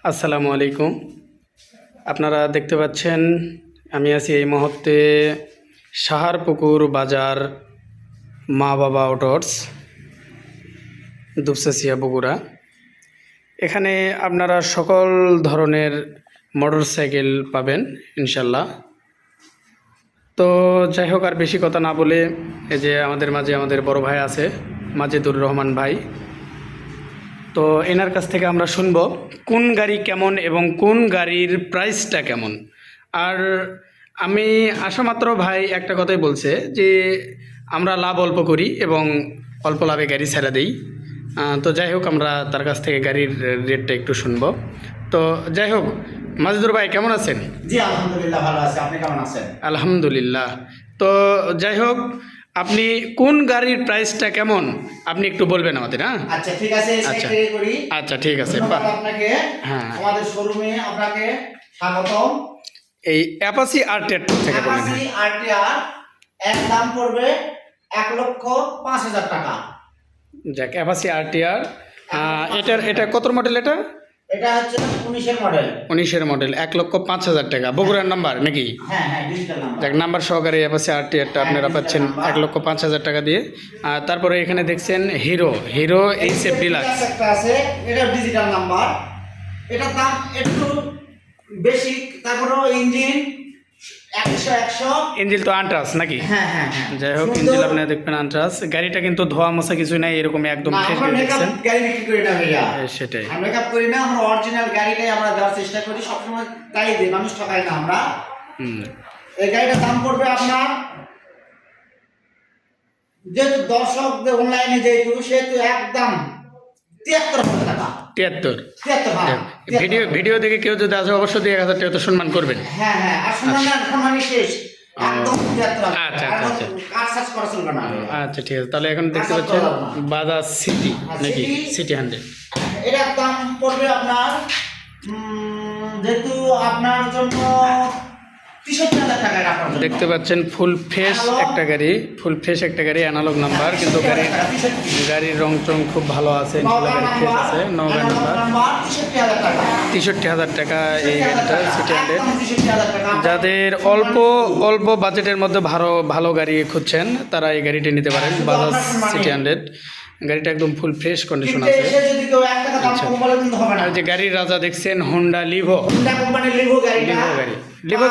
আসসালামু আলাইকুম। আপনারা দেখতে পাচ্ছেন আমি আছি এই মুহূর্তে সাহারপুকুর বাজার মা বাবা অটোস, দুপচাচিয়া বগুড়া। এখানে আপনারা সকল ধরনের মোটরসাইকেল পাবেন ইনশাল্লাহ। তো যাই হোক, আর বেশি কথা না বলে, এই যে আমাদের মাঝে আমাদের বড় ভাই আছে মাজেদুর রহমান ভাই। তো এনার কাছ থেকে আমরা শুনব কোন গাড়ি কেমন এবং কোন গাড়ির প্রাইসটা কেমন। আর আমি আসামাত্র ভাই একটা কথাই বলছে যে আমরা লাভ অল্প করি এবং অল্প লাভে গাড়ি ছেড়ে দিই। তো যাই হোক, আমরা তার কাছ থেকে গাড়ির রেটটা একটু শুনবো। তো যাই হোক, মাজেদুর ভাই কেমন আছেন? জি আলহামদুলিল্লাহ ভালো আছি। আপনি কেমন আছেন? আলহামদুলিল্লাহ। তো যাই হোক, আপনি কোন গাড়ির প্রাইসটা কেমন আপনি একটু বলবেন আমাদের। হ্যাঁ, আচ্ছা ঠিক আছে। আচ্ছা করি। আচ্ছা ঠিক আছে। ধন্যবাদ আপনাকে। হ্যাঁ, আমাদের শোরুমে আপনাকে স্বাগতম। এই অ্যাপাচি আরটিআর থেকে বলেন। অ্যাপাচি আরটিআর এক দাম পড়বে 1,05,000 টাকা। যাক, অ্যাপাচি আরটিআর এটা কত মডেল? এটা হচ্ছে 19 এর মডেল। 19-এর মডেল, 1,05,000 টাকা। বগুড়ার নাম্বার নাকি? হ্যাঁ হ্যাঁ, ডিজিটাল নাম্বার। যাক, নাম্বার সহকারে অ্যাপাচি আরটিআরটা আপনারা পাচ্ছেন 1,05,000 টাকা দিয়ে। আর তারপরে এখানে দেখছেন হিরো এইচএফ ডিলাক্স একটা আছে, এটা ডিজিটাল নাম্বার। এটার দাম একটু বেশি, তারপরে ইঞ্জিন 100 ইঞ্জিল তো আন্ট্রাস নাকি? হ্যাঁ হ্যাঁ হ্যাঁ। যাই হোক, ইঞ্জিল আপনারা দেখবেন আন্ট্রাস। গাড়িটা কিন্তু ধোয়া মোছা কিছু নাই, এরকম একদম ফ্রেশ গাড়ি দেখছেন। গাড়ি বিক্রি করি না ভাইয়া, সেটাই। আমরা মেকআপ করি না, আমরা অরিজিনাল গাড়িটাই আমরা দেওয়ার চেষ্টা করি সবসময়, তাই দিই, মানুষ ঠকাই না আমরা। এই গাড়িটার দাম পড়বে আপনার, যেহেতু দর্শকদের অনলাইনে যেহেতু সেহেতু একদম 73,000 টাকা। 73 ভিডিও দেখে কেউ যদি আসে অবশ্যই 1,000 টাকা তো সম্মান করবেন। হ্যাঁ হ্যাঁ, আর সম্মানই শেষ, একদম 73,000 আচ্ছা টাকা। আচ্ছা কার সার্চ করা চলবে না। আচ্ছা ঠিক আছে। তাহলে এখন দেখতে পাচ্ছেন বাজাজ সিটি নাকি সিটি 100, এটার দাম পড়বে আপনার যেহেতু আপনার জন্য 63,000 টাকা। দেখতে পাচ্ছেন ফুল ফ্রেশ একটা গাড়ি, অ্যানালগ নাম্বার, কিন্তু গাড়ির রং চং খুব ভালো আছে, গাড়ি ফ্রেশ আছে। নওগাঁ নাম্বার, 63,000 টাকা এই গাড়িটা সিটি 100। যাদের অল্প বাজেটের মধ্যে ভালো গাড়ি খুঁজছেন তারা এই গাড়িটি নিতে পারেন, বাজাজ সিটি 100। গাড়িটা একদম ফুল ফ্রেশ কন্ডিশন আছে। আর যে গাড়ির রাজা দেখছেন হোন্ডা লিভো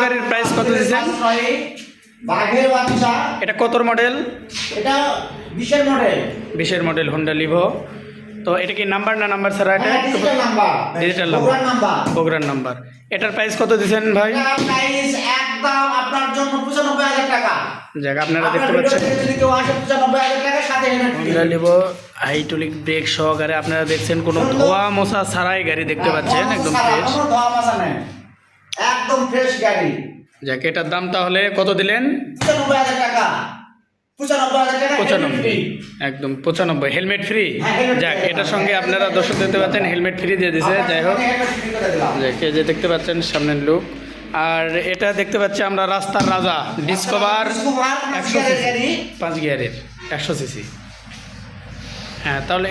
গাড়ির প্রাইস কত দিচ্ছেন? এটা কত মডেল? এটা 20 এর মডেল হোন্ডা লিভো। তো এটা কি নাম্বার না নাম্বার ছাড়া? এটা ডিজিটাল নাম্বার, বগুড়ার নাম্বার। এটার প্রাইস কত দিচ্ছেন ভাই? একদম আপনার জন্য 95,000 টাকা। যাক, আপনারা দেখতে পাচ্ছেন হোন্ডা লিভো হাইড্রোলিক ব্রেক সহকারে। আপনারা দেখছেন কোনো ধোয়া মোছা ছাড়াই গাড়ি দেখতে পাচ্ছেন, একদম ফ্রেশ, একদম ফ্রেশ গাড়ি। যাক, এটার দাম তাহলে কত দিলেন? 95,000 টাকা। 95, একদম 95, হেলমেট ফ্রি। যাক, এটার সঙ্গে আপনারা দর্শক দেখতে পাচ্ছেন হেলমেট ফ্রি দিয়ে দিছে। যাই হোক, যাক, এই যে দেখতে পাচ্ছেন সামনের লুক। আর এটা দেখতে পাচ্ছি আমরা রাস্তার রাজা ডিসকভার 100 সিসি, 5 গিয়ারের 100 সিসি। হ্যাঁ, তাহলে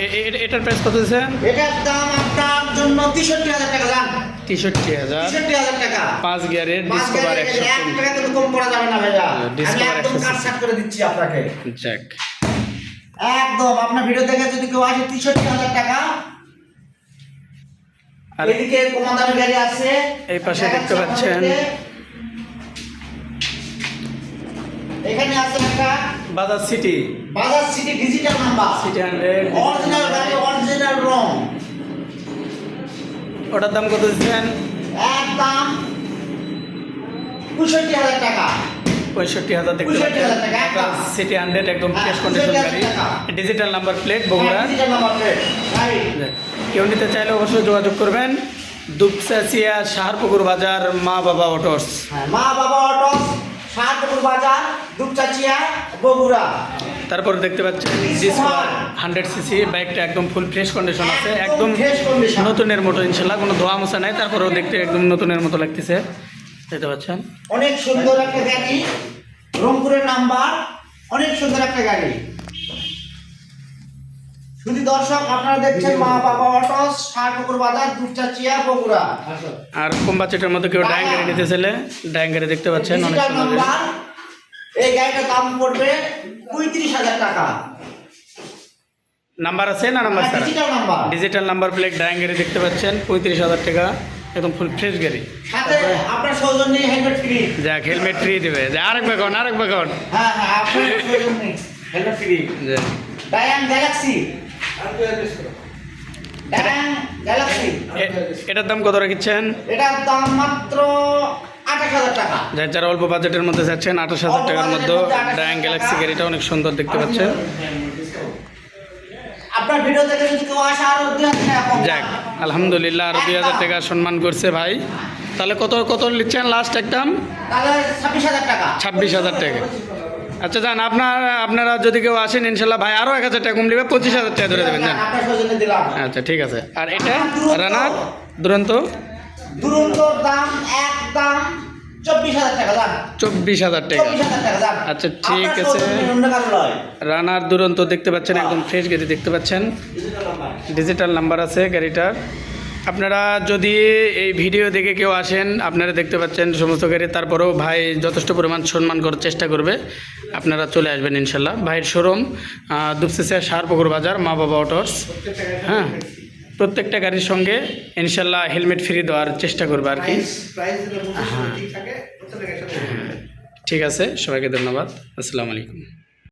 এটার প্রাইস কত দিচ্ছেন? এটার দাম আপনার জন্য 63,000 টাকা। 63,000 টাকা, 5 গিয়ারের ডিসকভার 100। 1 টাকা কিন্তু কম করা যাবে না ভাইয়া, ডিসকভার 100 কাট করে দিচ্ছি আপনাকে। যাক, একদম আপনার ভিডিও দেখে যদি কেউ আসে 63,000 টাকা। আর এদিকে কমাদামি গাড়ি আছে, এই পাশে দেখতে পাচ্ছেন এখানে আছে একটা Bajaj city digital number, city 100 original গাড়ি, অরিজিনাল রং। ওটার দাম কত দিচ্ছেন? একদম 65,000 টাকা। 65,000 দেখতে পাচ্ছেন। সিটি 100 একদম ফ্রেশ কন্ডিশন গাড়ি, ডিজিটাল নাম্বার প্লেট, বগুড়া। কেউ নিতে চাইলে অবশ্যই যোগাযোগ করবেন। দুপচাচিয়া সাহারপুকুর বাজার মা বাবা অটোস। মা বাবা অটোস, সাহারপুকুর বাজার, দুপচাচিয়া, বগুড়া। তারপর দেখতে পাচ্ছেন ডিসকভার 100 সিসি বাইকটা একদম ফুল ফ্রেশ কন্ডিশন আছে, একদম নতুনের মতো ইনশাল্লাহ, কোনো ধোয়া মোছা নাই। তারপরেও দেখতে একদম নতুনের মতো লাগতেছে, দেখতে পাচ্ছেন। অনেক সুন্দর একটা গাড়ি, রংপুরের নাম্বার, অনেক সুন্দর একটা গাড়ি। শুধু দর্শক আপনারা দেখছেন মা বাবা অটোস সারপুকুর বাজার দুপচাচিয়া বগুড়া। আর কম বাজেটের মধ্যে কেউ ডাইং গাড়ি নিতে চাইলে ডাইং গাড়ি দেখতে পাচ্ছেন অনেক ডিজিটাল সুন্দর। নাম্বার, এই গাড়িটার দাম পড়বে 35,000 টাকা। নাম্বার আছে না নাম্বার ছাড়া? Digital number, digital number plate ডাইং গাড়ি দেখতে পাচ্ছেন 35,000 টাকা, একদম ফুল ফ্রেশ গাড়ি। সাথে আপনার সৌজন্যে হেলমেট ফ্রি। যাক হেলমেট ফ্রি দেবে, যে আরেক বেগন হ্যাঁ হ্যাঁ, আপনার সৌজন্যে হেলমেট ফ্রি। ডায়াং গ্যালাক্সি, ডায়াং গ্যালাক্সি, এটার দাম কত রাখছেন? এটার দাম মাত্র 28,000 টাকা। যারা অল্প বাজেটের মধ্যে যাচ্ছেন 28,000 টাকার মধ্যে ডায়াং গ্যালাক্সি গাড়িটা অনেক সুন্দর দেখতে পাচ্ছেন। আপনার ভিডিও দেখে যদি কেউ আসে আরো 2,000 টাকা কম। যাক আলহামদুলিল্লাহ, আরো 2,000 টাকা সম্মান করছে ভাই। তাহলে কত কত নিচ্ছেন লাস্ট একদম? তাহলে 26,000 টাকা। 26,000 টাকা। আচ্ছা যান, আপনারা যদি কেউ আসেন ইনশাল্লাহ ভাই আরও 1,000 টাকা কম নেবে, 25,000 টাকা ধরে দেবেন। যান আপনার সৌজন্যে দিলাম। আচ্ছা ঠিক আছে। আর এটা রানার দুরন্ত দুরন্তর দাম একদম 24,000 টাকা। যান 24,000 টাকা। 24,000 টাকা। যান আচ্ছা ঠিক আপনার আছে। সৌজন্যে অন্য কারো নয়। রানার দুরন্ত দেখতে পাচ্ছেন, একদম ফ্রেশ গাড়ি দেখতে পাচ্ছেন, ডিজিটাল নাম্বার। ডিজিটাল নাম্বার আছে গাড়িটার। আপনারা যদি এই ভিডিও দেখে কেউ আসেন, আপনারা দেখতে পাচ্ছেন সমস্ত গাড়ি, তারপরেও ভাই যথেষ্ট পরিমাণ সম্মান করার চেষ্টা করবে। আপনারা চলে আসবেন ইনশাল্লাহ। ভাইয়ের শোরুম দুপচাচিয়া সারপুকুর বাজার মা বাবা অটোস। হ্যাঁ, প্রত্যেকটা গাড়ির সঙ্গে ইনশাল্লাহ হেলমেট ফ্রি দেওয়ার চেষ্টা করবে আর কি। ঠিক আছে, সবাইকে ধন্যবাদ। আসসালামু আলাইকুম।